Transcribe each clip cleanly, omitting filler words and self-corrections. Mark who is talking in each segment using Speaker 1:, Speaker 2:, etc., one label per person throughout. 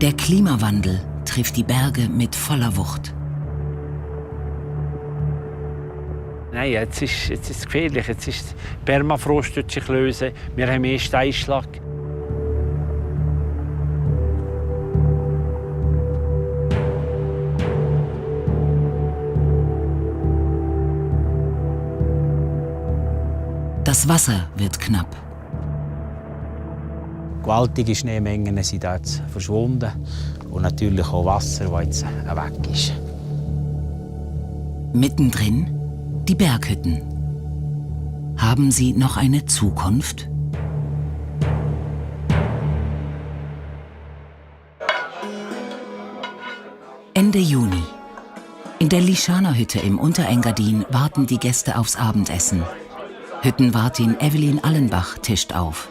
Speaker 1: Der Klimawandel trifft die Berge mit voller Wucht.
Speaker 2: Nein, jetzt ist es gefährlich. Jetzt ist die Permafrost sich lösen. Wir haben mehr Steinschlag.
Speaker 1: Das Wasser wird knapp.
Speaker 3: Gewaltige Schneemengen sind jetzt verschwunden und natürlich auch Wasser, das jetzt weg ist.
Speaker 1: Mittendrin die Berghütten. Haben sie noch eine Zukunft? Ende Juni. In der Lischana-Hütte im Unterengadin warten die Gäste aufs Abendessen. Hüttenwartin Evelyn Allenbach tischt auf.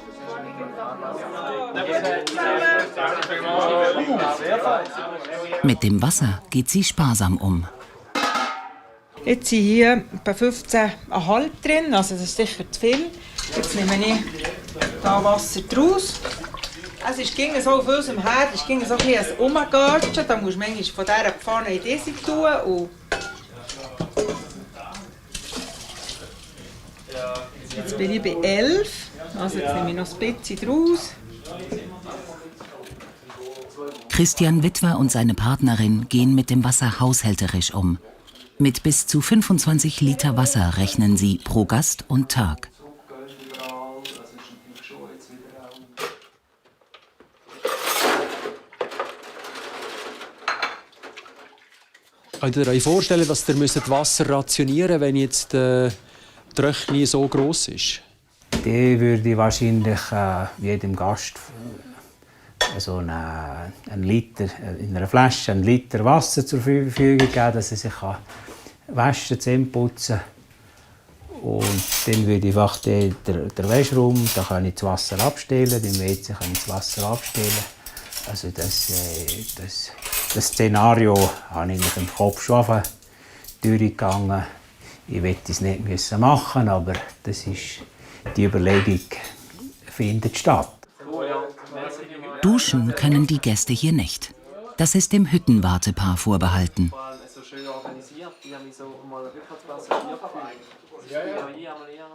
Speaker 1: Mit dem Wasser geht sie sparsam um.
Speaker 4: Jetzt sind hier etwa 15,5 drin, also das ist sicher zu viel. Jetzt nehme ich da Wasser draus. Es ging so auf unserem Herd, es ging so ein bisschen umgatschen. Da musst du manchmal von dieser Pfanne in diese tun. Und jetzt bin ich bei 11, also jetzt nehme ich noch ein bisschen draus.
Speaker 1: Christian Witwer und seine Partnerin gehen mit dem Wasser haushälterisch um. Mit bis zu 25 Liter Wasser rechnen sie pro Gast und Tag.
Speaker 5: Könnt ihr euch vorstellen, dass ihr Wasser rationieren müsst, wenn jetzt die Tröchni so gross ist?
Speaker 3: Die würde ich wahrscheinlich jedem Gast also einen Liter, in einer Flasche 1 Liter Wasser zur Verfügung geben, dass er sich waschen, Zähne putzen kann. Und dann würde ich einfach den Wäschraum, da kann ich das Wasser abstellen, im WC kann ich das Wasser abstellen. Also das Szenario habe ich im Kopf schon durchgegangen. Ich möchte es nicht machen, aber das ist, die Überlegung findet statt.
Speaker 1: Duschen können die Gäste hier nicht. Das ist dem Hüttenwartepaar vorbehalten.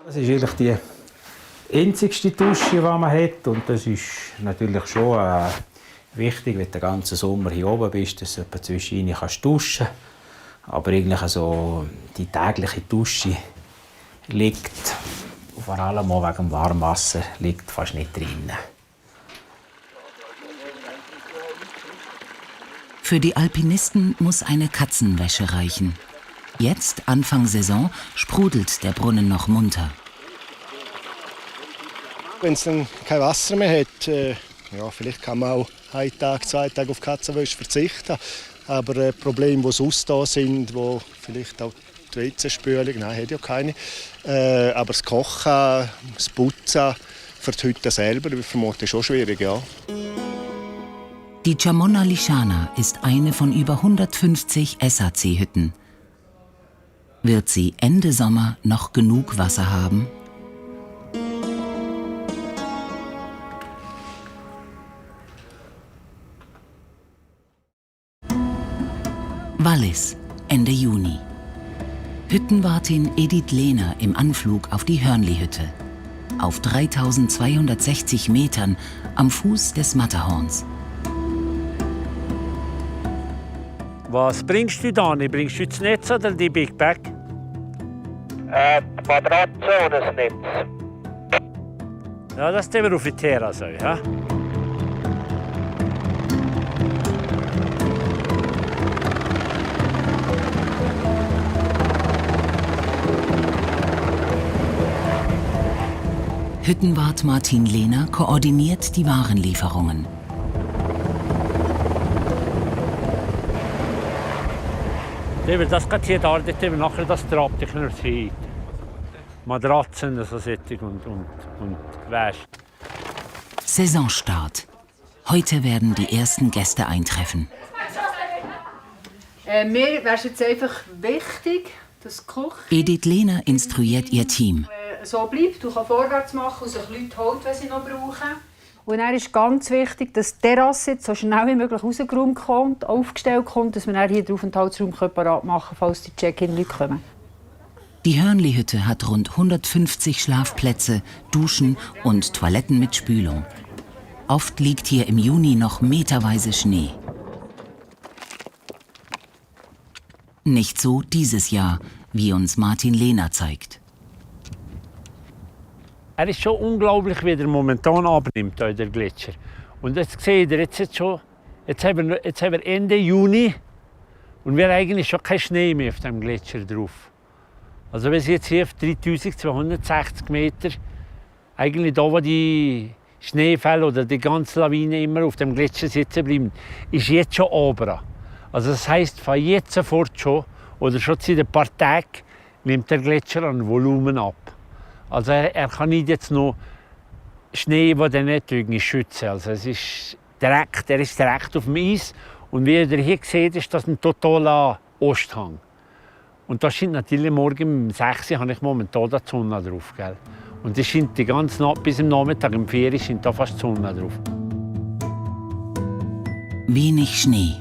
Speaker 3: Das ist eigentlich die einzigste Dusche, die man hat. Und das ist natürlich schon wichtig, wenn du den ganzen Sommer hier oben bist, dass du etwa zwischendurch duschen kannst. Aber eigentlich also die tägliche Dusche liegt, vor allem auch wegen dem Warmwasser, liegt fast nicht drin.
Speaker 1: Für die Alpinisten muss eine Katzenwäsche reichen. Jetzt, Anfang Saison, sprudelt der Brunnen noch munter.
Speaker 6: Wenn es dann kein Wasser mehr hat, vielleicht kann man auch 1 Tag, 2 Tage auf Katzenwäsche verzichten. Aber Probleme, die sonst da sind, wo vielleicht auch die WC-Spülung, nein, hat ja keine. Aber das Kochen, das Putzen für die Hütte selber, vermutlich schon schwierig, ja.
Speaker 1: Die Chamona Lischana ist eine von über 150 SAC-Hütten. Wird sie Ende Sommer noch genug Wasser haben? Wallis, Ende Juni. Hüttenwartin Edith Lehner im Anflug auf die Hörnli-Hütte. Auf 3260 Metern am Fuß des Matterhorns.
Speaker 2: Was bringst du da? Bringst du das Netz oder die Big Bag?
Speaker 7: Die Matratze oder das Netz?
Speaker 2: Ja, das tun wir auf die Terrasse. Ja?
Speaker 1: Hüttenwart Martin Lehner koordiniert die Warenlieferungen.
Speaker 2: Das geht hier da, dort nachher das Trab, die können wir Matratzen, also Sättig und Gewäsch.
Speaker 1: Saisonstart. Heute werden die ersten Gäste eintreffen.
Speaker 8: Mir wäre es jetzt einfach wichtig, dass die Küche
Speaker 1: Edith Lehner instruiert ihr Team.
Speaker 8: so bleibt, du kannst vorwärts machen und sich Leute holt, wenn sie noch brauchen. Und dann ist ganz wichtig, dass die Terrasse jetzt so schnell wie möglich rausgeräumt kommt, aufgestellt kommt, dass wir dann hier den Aufenthaltsraum parat machen können, falls die Check-in-Leute kommen.
Speaker 1: Die Hörnli-Hütte hat rund 150 Schlafplätze, Duschen und Toiletten mit Spülung. Oft liegt hier im Juni noch meterweise Schnee. Nicht so dieses Jahr, wie uns Martin Lehner zeigt.
Speaker 2: Er ist schon unglaublich, wie er momentan abnimmt, der Gletscher. Und jetzt seht ihr, jetzt haben wir Ende Juni und wir haben eigentlich schon keinen Schnee mehr auf dem Gletscher drauf. Also wir sind jetzt hier auf 3260 Meter, eigentlich da, wo die Schneefälle oder die ganze Lawine immer auf dem Gletscher sitzen bleiben, ist jetzt schon oben. Also das heisst, von jetzt sofort schon, oder schon seit ein paar Tagen, nimmt der Gletscher an Volumen ab. Also er kann nicht jetzt noch Schnee, der nicht irgendwie schützen. Also es ist direkt, er ist direkt auf dem Eis. Und wie ihr hier seht, ist das ein totaler Osthang. Und da scheint natürlich morgen um 6 Uhr habe ich momentan die Sonne drauf. Gell? Und es scheint die ganze Nacht bis am Nachmittag um 4 Uhr scheint da fast die Sonne drauf.
Speaker 1: Wenig Schnee.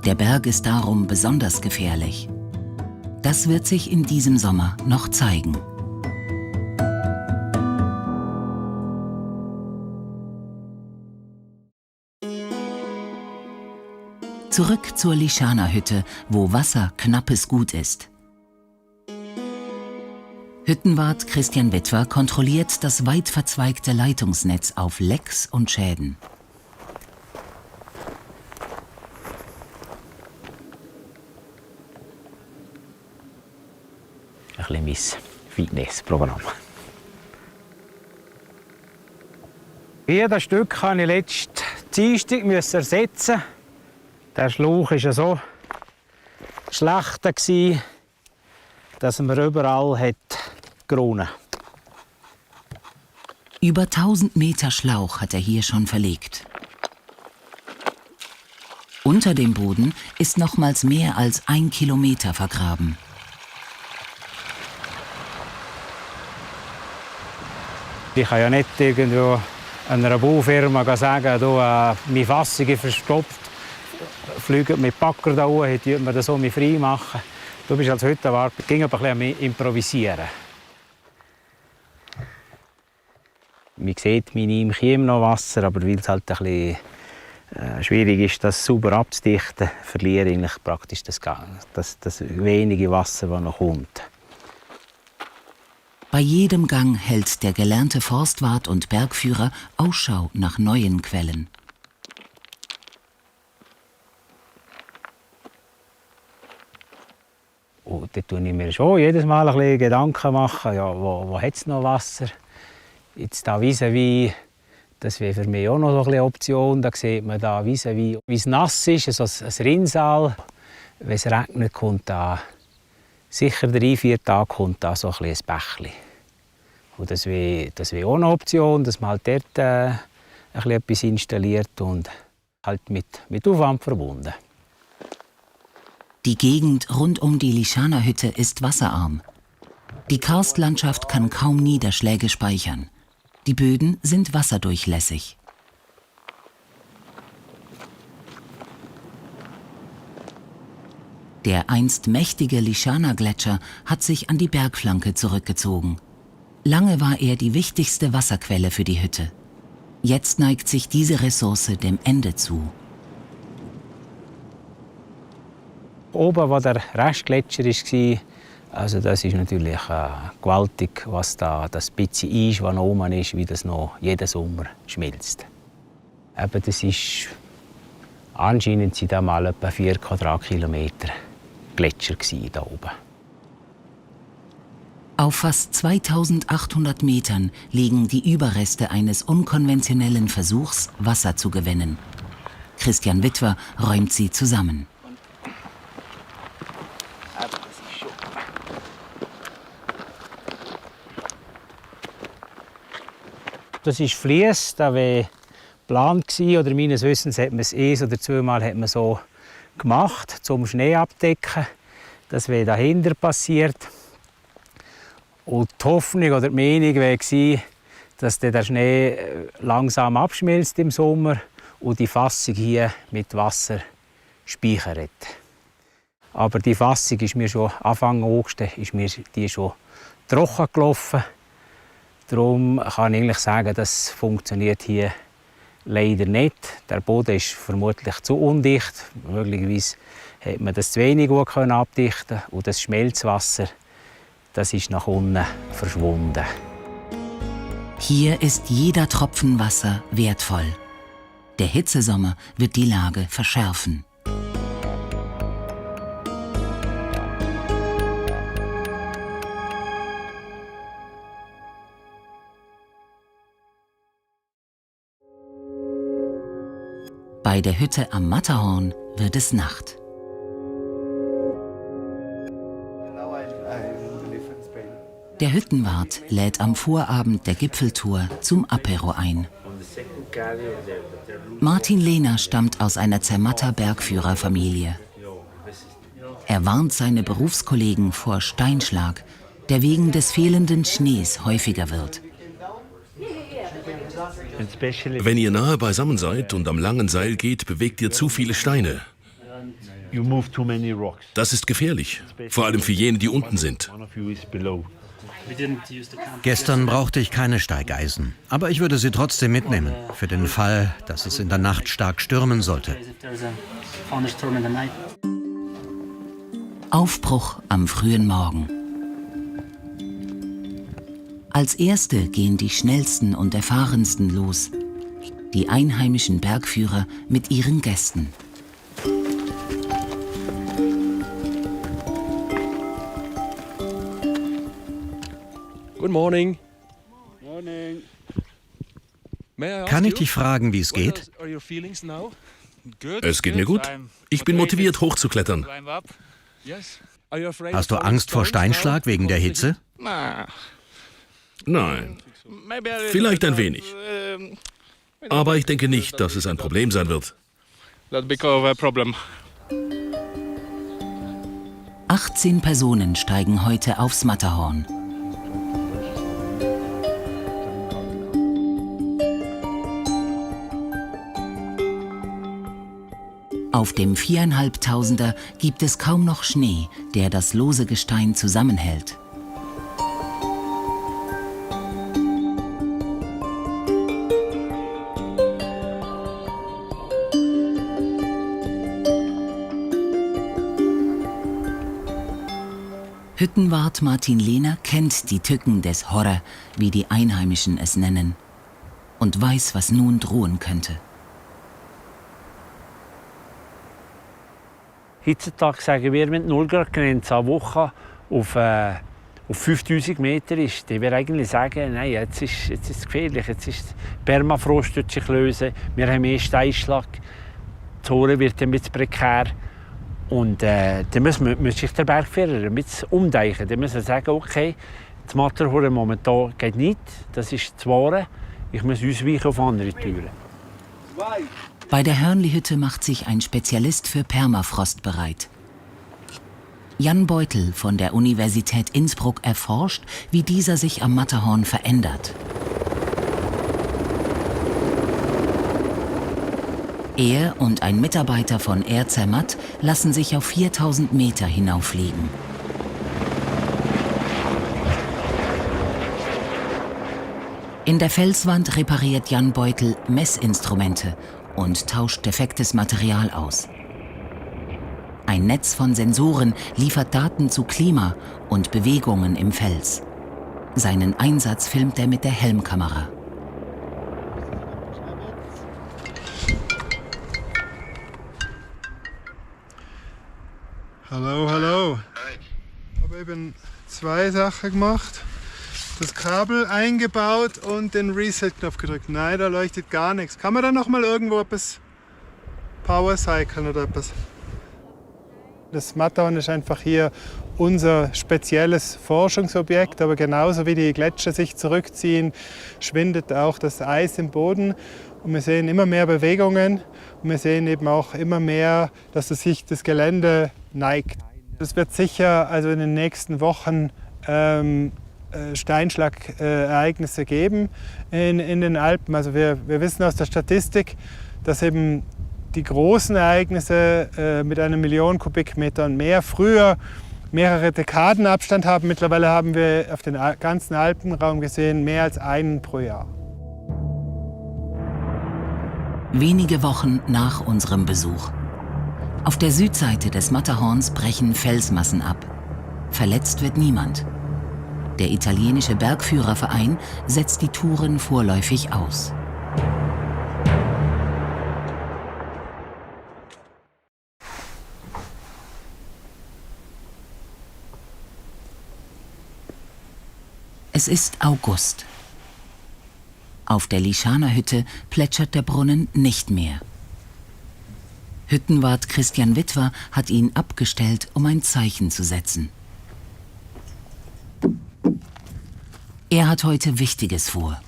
Speaker 1: Der Berg ist darum besonders gefährlich. Das wird sich in diesem Sommer noch zeigen. Zurück zur Lischana-Hütte, wo Wasser knappes Gut ist. Hüttenwart Christian Witwer kontrolliert das weit verzweigte Leitungsnetz auf Lecks und Schäden.
Speaker 3: Ein bisschen mein Fitnessprogramm. Hier das Stück musste ich letzten Dienstag ersetzen. Der Schlauch war ja so schlecht, dass man überall geronnen hat.
Speaker 1: Über 1000 Meter Schlauch hat er hier schon verlegt. Unter dem Boden ist nochmals mehr als 1 Kilometer vergraben.
Speaker 3: Ich kann ja nicht irgendwo einer Baufirma sagen, meine Fassung ist verstopft. Fliegen mit Backer da hoch, hätte man das so frei machen. Du bist als Hüttenwart, ging aber ein bisschen improvisieren. Man sieht, meine ihm käme noch Wasser, aber weil es halt ein bisschen schwierig ist, das sauber abzudichten, verliere ich praktisch das wenige Wasser, das noch kommt.
Speaker 1: Bei jedem Gang hält der gelernte Forstwart und Bergführer Ausschau nach neuen Quellen.
Speaker 3: Und da mache ich mir schon jedes Mal ein bisschen Gedanken machen, ja, wo hat es noch Wasser? Jetzt da vis-à-vis, das wäre für mich auch noch so eine Option. Da sieht man da vis-à-vis, wie es nass ist, so ein Rinnsal. Wenn es regnet, kommt da sicher 3-4 Tage kommt da so ein Bächli. Und das wäre auch eine Option, dass man halt dort etwas installiert und halt mit Aufwand verbunden.
Speaker 1: Die Gegend rund um die Lischana-Hütte ist wasserarm. Die Karstlandschaft kann kaum Niederschläge speichern. Die Böden sind wasserdurchlässig. Der einst mächtige Lischana-Gletscher hat sich an die Bergflanke zurückgezogen. Lange war er die wichtigste Wasserquelle für die Hütte. Jetzt neigt sich diese Ressource dem Ende zu.
Speaker 3: Oben, wo der Restgletscher war, also das ist natürlich gewaltig, was da das bisschen Eis, was noch oben ist, wie das noch jeden Sommer schmilzt. Eben, das ist anscheinend sind da mal etwa 4 Quadratkilometer Gletscher da oben.
Speaker 1: Auf fast 2800 Metern liegen die Überreste eines unkonventionellen Versuchs, Wasser zu gewinnen. Christian Witwer räumt sie zusammen.
Speaker 3: Das ist Fliess, das war geplant oder meines Wissens hat man es 1 oder 2 Mal hat man so gemacht, zum Schnee abdecken. Das wäre dahinter passiert. Und die Hoffnung oder die Meinung war, dass der Schnee langsam abschmilzt im Sommer und die Fassung hier mit Wasser speichert. Aber die Fassung ist mir schon Anfang August schon trocken gelaufen. Darum kann ich eigentlich sagen, das funktioniert hier leider nicht. Der Boden ist vermutlich zu undicht. Möglicherweise hat man das zu wenig gut abdichten und das Schmelzwasser, das ist nach unten verschwunden.
Speaker 1: Hier ist jeder Tropfen Wasser wertvoll. Der Hitzesommer wird die Lage verschärfen. Bei der Hütte am Matterhorn wird es Nacht. Der Hüttenwart lädt am Vorabend der Gipfeltour zum Apero ein. Martin Lehner stammt aus einer Zermatter Bergführerfamilie. Er warnt seine Berufskollegen vor Steinschlag, der wegen des fehlenden Schnees häufiger wird.
Speaker 7: Wenn ihr nahe beisammen seid und am langen Seil geht, bewegt ihr zu viele Steine. Das ist gefährlich, vor allem für jene, die unten sind.
Speaker 9: Gestern brauchte ich keine Steigeisen, aber ich würde sie trotzdem mitnehmen, für den Fall, dass es in der Nacht stark stürmen sollte.
Speaker 1: Aufbruch am frühen Morgen. Als Erste gehen die schnellsten und erfahrensten los, die einheimischen Bergführer mit ihren Gästen.
Speaker 5: Good morning.
Speaker 9: Kann ich dich fragen, wie es geht?
Speaker 7: Es geht mir gut. Ich bin motiviert, hochzuklettern.
Speaker 9: Hast du Angst vor Steinschlag wegen der Hitze?
Speaker 7: Nein, vielleicht ein wenig. Aber ich denke nicht, dass es ein Problem sein wird.
Speaker 1: 18 Personen steigen heute aufs Matterhorn. Auf dem 4.500er gibt es kaum noch Schnee, der das lose Gestein zusammenhält. Hüttenwart Martin Lehner kennt die Tücken des Horror, wie die Einheimischen es nennen, und weiß, was nun drohen könnte.
Speaker 2: Heutzutage sagen wir, wenn die 0 Grad Grenze eine Woche auf 5000 Meter ist, dann wir eigentlich sagen, nein, jetzt ist es gefährlich, jetzt ist der Permafrost wird sich lösen, wir haben mehr Steinschlag, die Zone wird ein bisschen prekär. Und dann muss sich der Bergführer ein bisschen umdenken. Dann muss er sagen, okay, das Matterhorn momentan geht nicht, das ist zu wahr, ich muss ausweichen auf andere Türen.
Speaker 1: Bei der Hörnli-Hütte macht sich ein Spezialist für Permafrost bereit. Jan Beutel von der Universität Innsbruck erforscht, wie dieser sich am Matterhorn verändert. Er und ein Mitarbeiter von Air Zermatt lassen sich auf 4000 Meter hinauffliegen. In der Felswand repariert Jan Beutel Messinstrumente und tauscht defektes Material aus. Ein Netz von Sensoren liefert Daten zu Klima und Bewegungen im Fels. Seinen Einsatz filmt er mit der Helmkamera.
Speaker 10: Hallo, hallo. Ich habe eben 2 Sachen gemacht. Das Kabel eingebaut und den Reset-Knopf gedrückt. Nein, da leuchtet gar nichts. Kann man da noch mal irgendwo etwas Power cyclen oder etwas? Das Matterhorn ist einfach hier unser spezielles Forschungsobjekt, aber genauso wie die Gletscher sich zurückziehen, schwindet auch das Eis im Boden. Und wir sehen immer mehr Bewegungen und wir sehen eben auch immer mehr, dass sich das Gelände neigt. Das wird sicher also in den nächsten Wochen Steinschlagereignisse geben in den Alpen. Also wir wissen aus der Statistik, dass eben die großen Ereignisse mit 1 Million Kubikmeter und mehr früher mehrere Dekaden Abstand haben. Mittlerweile haben wir auf den ganzen Alpenraum gesehen mehr als einen pro Jahr.
Speaker 1: Wenige Wochen nach unserem Besuch. Auf der Südseite des Matterhorns brechen Felsmassen ab. Verletzt wird niemand. Der italienische Bergführerverein setzt die Touren vorläufig aus. Es ist August. Auf der Lischaner Hütte plätschert der Brunnen nicht mehr. Hüttenwart Christian Witwer hat ihn abgestellt, um ein Zeichen zu setzen. Er hat heute Wichtiges vor.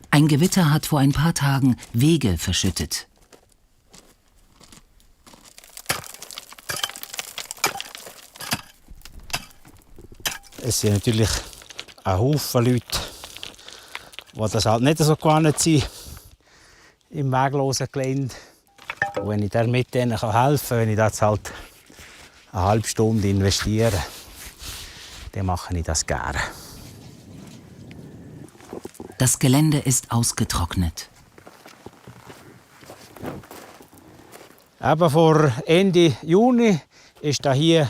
Speaker 1: Ein Gewitter hat vor ein paar Tagen Wege verschüttet.
Speaker 3: Es sind natürlich ein Haufen Leute, die das halt nicht so gewohnt sind im weglosen Gelände. Und wenn ich denen mit denen helfen kann, wenn ich das halt eine halbe Stunde investiere, dann mache ich das gerne.
Speaker 1: Das Gelände ist ausgetrocknet.
Speaker 3: Eben vor Ende Juni ist da hier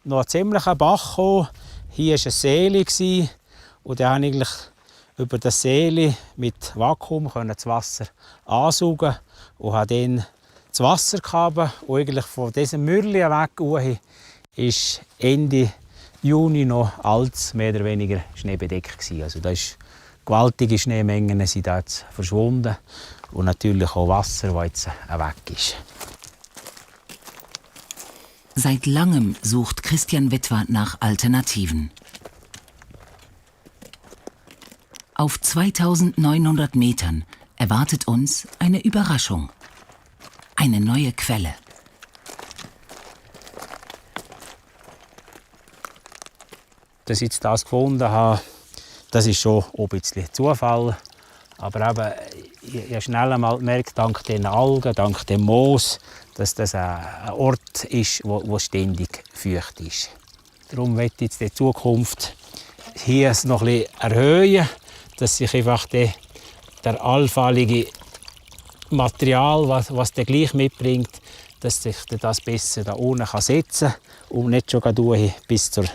Speaker 3: noch ein ziemlicher Bach gekommen. Hier war ein Seele und dann konnte ich über das Seele mit Vakuum das Wasser ansaugen und habe dann das Wasser gehabt. Und eigentlich von diesem Mürli weg ist Ende Juni noch alles mehr oder weniger schneebedeckt. Also da ist gewaltige Schneemengen sind jetzt verschwunden und natürlich auch Wasser, das jetzt weg ist.
Speaker 1: Seit langem sucht Christian Witwer nach Alternativen. Auf 2900 Metern erwartet uns eine Überraschung. Eine neue Quelle.
Speaker 3: Dass ich jetzt das gefunden habe, das ist schon ein bisschen Zufall. Aber eben, ich habe schnell einmal gemerkt, dank den Algen, dank dem Moos, dass das ein Ort ist, wo ständig feucht ist. Darum möchte ich jetzt in Zukunft hier es noch ein bisschen erhöhen, dass sich einfach der allfällige Material, was der gleich mitbringt, dass sich das besser da unten setzen kann und nicht schon durch bis zur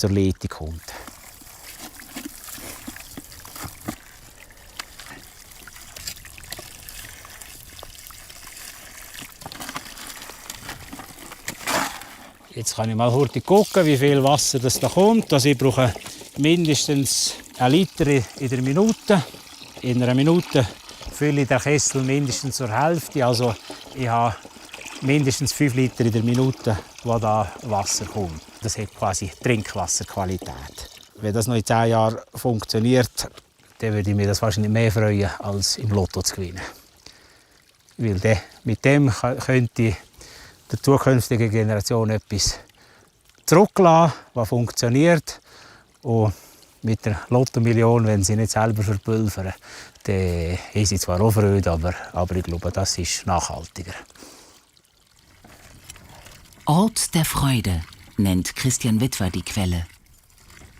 Speaker 3: Leitung kommt. Jetzt kann ich mal hurtig gucken, wie viel Wasser das da kommt. Also ich brauche mindestens 1 Liter in der Minute. In einer Minute fülle ich den Kessel mindestens zur Hälfte. Also ich habe mindestens 5 Liter in der Minute, wo da Wasser kommt. Das hat quasi Trinkwasserqualität. Wenn das noch in 10 Jahren funktioniert, dann würde ich mir das wahrscheinlich mehr freuen, als im Lotto zu gewinnen. Weil mit dem könnte ich der zukünftigen Generation etwas zurücklassen, was funktioniert. Und mit der Lotto-Million, wenn sie nicht selber verpulvern, dann haben sie zwar auch Freude, aber ich glaube, das ist nachhaltiger.
Speaker 1: Ort der Freude nennt Christian Witwer die Quelle.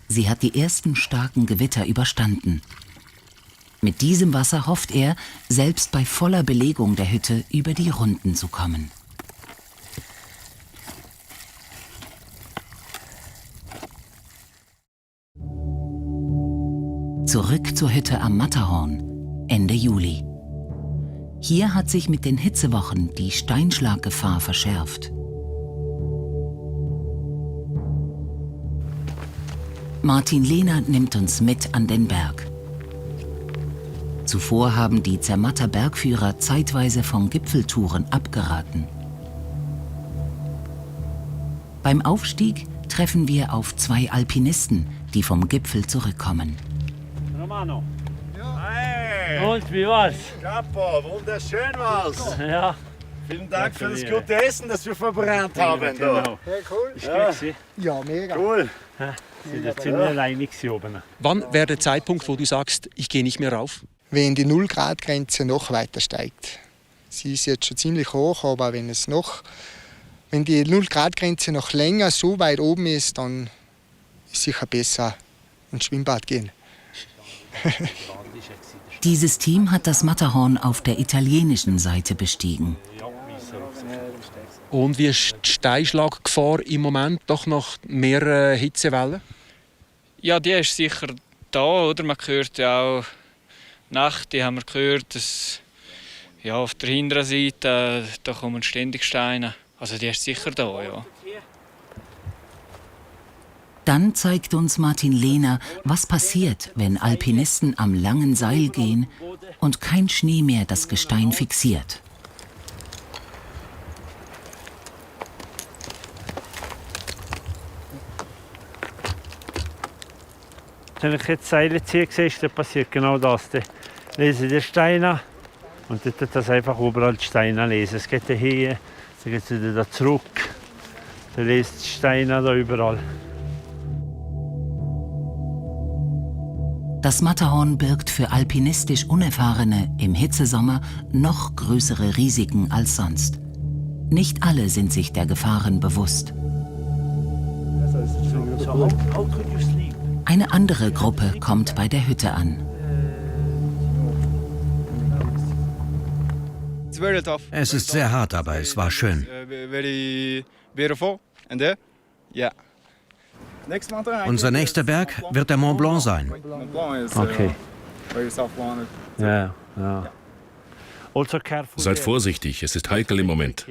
Speaker 1: Sie hat die ersten starken Gewitter überstanden. Mit diesem Wasser hofft er, selbst bei voller Belegung der Hütte über die Runden zu kommen. Zurück zur Hütte am Matterhorn, Ende Juli. Hier hat sich mit den Hitzewochen die Steinschlaggefahr verschärft. Martin Lehner nimmt uns mit an den Berg. Zuvor haben die Zermatter Bergführer zeitweise von Gipfeltouren abgeraten. Beim Aufstieg treffen wir auf 2 Alpinisten, die vom Gipfel zurückkommen.
Speaker 2: Romano. Ja. Hey. Und wie war's?
Speaker 6: Chapeau, wunderschön war's.
Speaker 2: Ja.
Speaker 11: Vielen Dank für das gute Essen, das wir vorbereitet haben.
Speaker 2: Genau.
Speaker 11: Ja, cool.
Speaker 2: Ist gut gewesen?
Speaker 12: Ja, mega.
Speaker 11: Cool.
Speaker 2: Sind jetzt ziemlich alleine oben.
Speaker 5: Wann wäre der Zeitpunkt, wo du sagst, ich gehe nicht mehr rauf?
Speaker 12: Wenn die 0-Grad-Grenze noch weiter steigt. Sie ist jetzt schon ziemlich hoch, aber wenn die 0-Grad-Grenze noch länger so weit oben ist, dann ist es sicher besser ins Schwimmbad gehen.
Speaker 1: Dieses Team hat das Matterhorn auf der italienischen Seite bestiegen.
Speaker 5: Und wie ist die Steinschlaggefahr im Moment? Doch noch mehr Hitzewellen?
Speaker 13: Ja, die ist sicher da, oder? Man hört ja auch Nacht, die haben wir gehört, dass ja, auf der hinteren Seite da kommen ständig Steine. Also die ist sicher da, ja.
Speaker 1: Dann zeigt uns Martin Lehner, was passiert, wenn Alpinisten am langen Seil gehen und kein Schnee mehr das Gestein fixiert.
Speaker 2: Wenn ich jetzt Seile ziehe, siehst, dann passiert genau das. Dann lese ich die Steine und dann tut das einfach überall die Steine lesen. Es geht hier, dann geht es wieder da zurück. Dann lest die Steine da überall.
Speaker 1: Das Matterhorn birgt für alpinistisch Unerfahrene im Hitzesommer noch größere Risiken als sonst. Nicht alle sind sich der Gefahren bewusst. Eine andere Gruppe kommt bei der Hütte an.
Speaker 9: Es ist sehr hart, aber es war schön. Unser nächster Berg wird der Mont Blanc sein.
Speaker 2: Okay. Ja, ja.
Speaker 7: Seid vorsichtig, es ist heikel im Moment.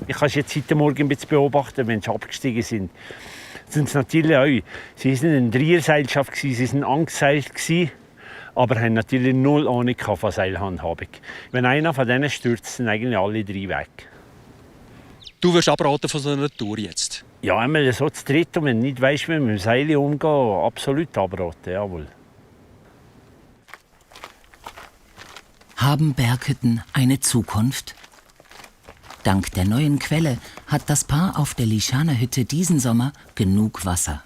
Speaker 2: Ich kann es jetzt heute Morgen ein bisschen beobachten, wenn sie abgestiegen sind. Sind es natürlich auch. Sie waren in Dreierseilschaft, sie waren angeseilt, aber haben natürlich null Ahnung von Seilhandhabung. Wenn einer von denen stürzt, sind eigentlich alle drei weg.
Speaker 5: Du wirst abraten von so einer Tour jetzt?
Speaker 2: Ja, einmal so zu dritt und wenn du nicht weißt, wie man mit dem Seil umgehen, absolut abraten, jawohl.
Speaker 1: Haben Berghütten eine Zukunft? Dank der neuen Quelle hat das Paar auf der Lischaner Hütte diesen Sommer genug Wasser.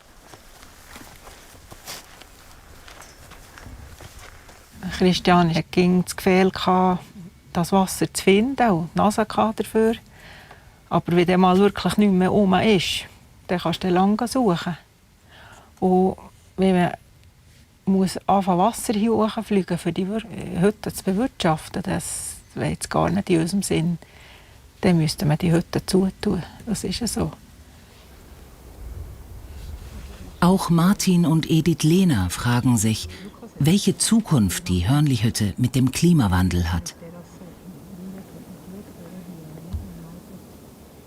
Speaker 4: Christian hatte das Gefühl, das Wasser zu finden und die Nase dafür. Aber wenn der mal wirklich nicht mehr rum ist, dann kannst du lange suchen. Und wenn man muss anfangen Wasser hier hochfliegen, für die Hütte zu bewirtschaften, das wäre jetzt gar nicht in unserem Sinn. Dann müsste man die Hütte zutun. Das ist ja so.
Speaker 1: Auch Martin und Edith Lehner fragen sich, welche Zukunft die Hörnli-Hütte mit dem Klimawandel hat.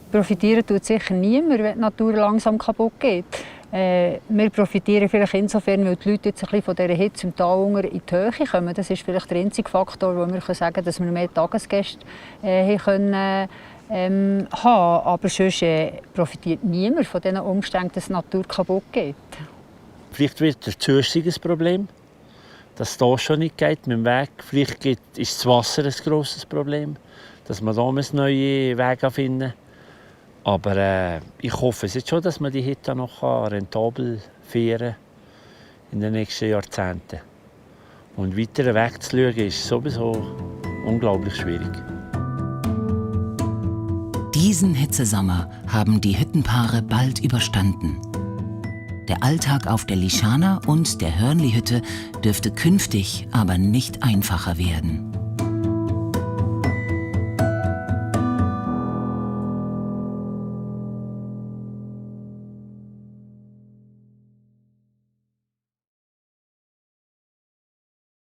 Speaker 8: Profitieren tut sicher niemand, wenn die Natur langsam kaputt geht. Wir profitieren vielleicht insofern, weil die Leute jetzt ein bisschen von dieser Hitze im Tal in die Höhe kommen. Das ist vielleicht der einzige Faktor, wo wir sagen können, dass wir mehr Tagesgäste haben. Aber sonst profitiert niemand von diesen Umständen, dass die Natur kaputt geht.
Speaker 2: Vielleicht wird der Zürich ein Problem, dass es hier schon nicht geht mit dem Weg. Vielleicht ist das Wasser ein grosses Problem, dass man da neue Wege finden muss. Aber ich hoffe jetzt schon, dass man die Hütte noch rentabel führen in den nächsten Jahrzehnten. Und weiter wegzuschauen ist sowieso unglaublich schwierig.
Speaker 1: Diesen Hitzesommer haben die Hüttenpaare bald überstanden. Der Alltag auf der Lischaner und der Hörnli-Hütte dürfte künftig aber nicht einfacher werden.